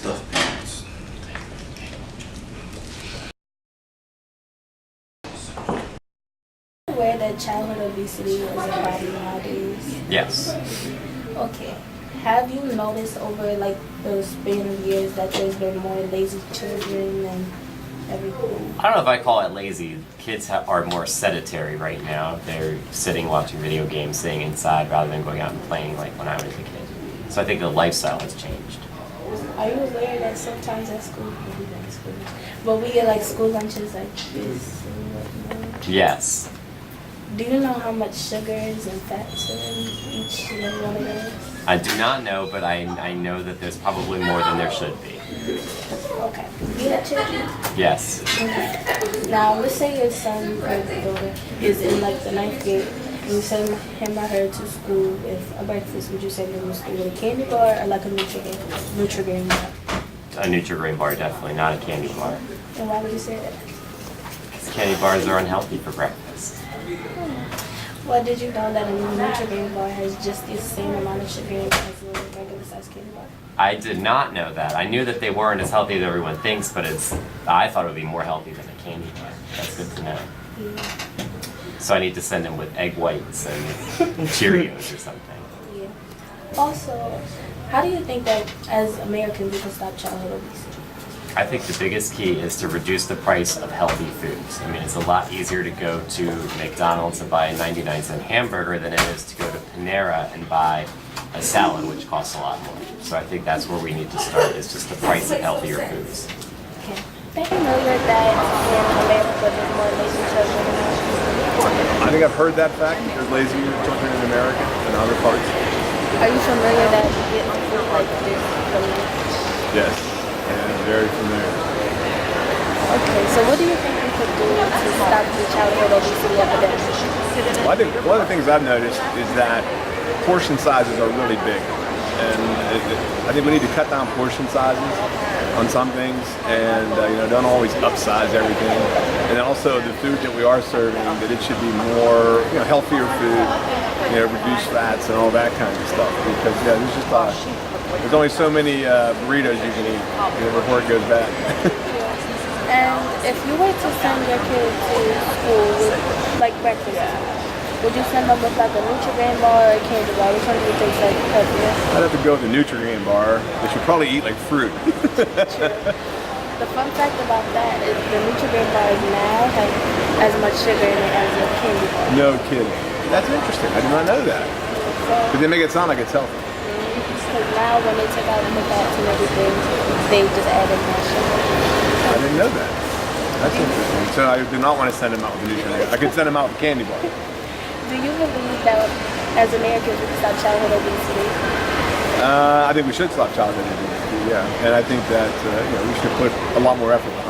stuff pants. Aware that childhood obesity is a problem nowadays? Yes. Okay. Have you noticed over like the span of years that there's been more lazy children and everything? I don't know if I call it lazy. Kids are more sedentary right now. They're sitting watching video games, staying inside rather than going out and playing like when I was a kid. So I think the lifestyle has changed. Are you aware that sometimes at school, maybe not at school, but we get like school lunches like this and whatnot? Yes. Do you know how much sugars and fats are in each and every one of those? I do not know, but I know that there's probably more than there should be. Okay. You have children? Yes. Okay. Now, let's say your son or daughter is in like the 9th grade, and you send him or her to school with a breakfast. Would you send them to school with a candy bar or like a Nutrigrain bar? A Nutrigrain bar, definitely, not a candy bar. And why would you say that? Because candy bars are unhealthy for breakfast. Well, did you know that a Nutrigrain bar has just the same amount of sugar in it as a regular sized candy bar? I did not know that. I knew that they weren't as healthy as everyone thinks, but I thought it would be more healthy than a candy bar. That's good to know. Yeah. So I need to send them with egg whites and Cheerios or something. Yeah. Also, how do you think that as Americans we can stop childhood obesity? I think the biggest key is to reduce the price of healthy foods. I mean, it's a lot easier to go to McDonald's and buy a 99-cent hamburger than it is to go to Panera and buy a salad, which costs a lot more. So I think that's where we need to start, is just the price of healthier foods. Okay. Are you familiar that in America there's more lazy children than I think I've heard that fact. There's lazy children in America than other parts. Are you familiar that you get food like this from Yes, and very familiar. Okay, so what do you think we could do to stop the childhood obesity epidemic? Well, I think one of the things I've noticed is that portion sizes are really big, and I think we need to cut down portion sizes on some things, and don't always upsize everything. And then also the food that we are serving, that it should be more healthier food, reduced fats and all that kind of stuff. Because there's just there's only so many burritos you can eat before it goes bad. And if you were to send your kid to school with like breakfast, would you send them with like a Nutrigrain bar or a candy bar? Which one do you think is like healthier? I'd have to go with the Nutrigrain bar. They should probably eat like fruit. True. The fun fact about that is the Nutrigrain bars now have as much sugar in it as a candy bar. No kidding. That's interesting. I did not know that. So, But they make it sound like it's healthy. because now when they took out the fats and everything, they just added more sugar. I didn't know that. That's interesting. So I do not want to send them out with the Nutrigrain. I could send them out with candy bar. Do you believe that as Americans we can stop childhood obesity? I think we should stop childhood obesity, yeah. And I think that we should put a lot more effort behind it.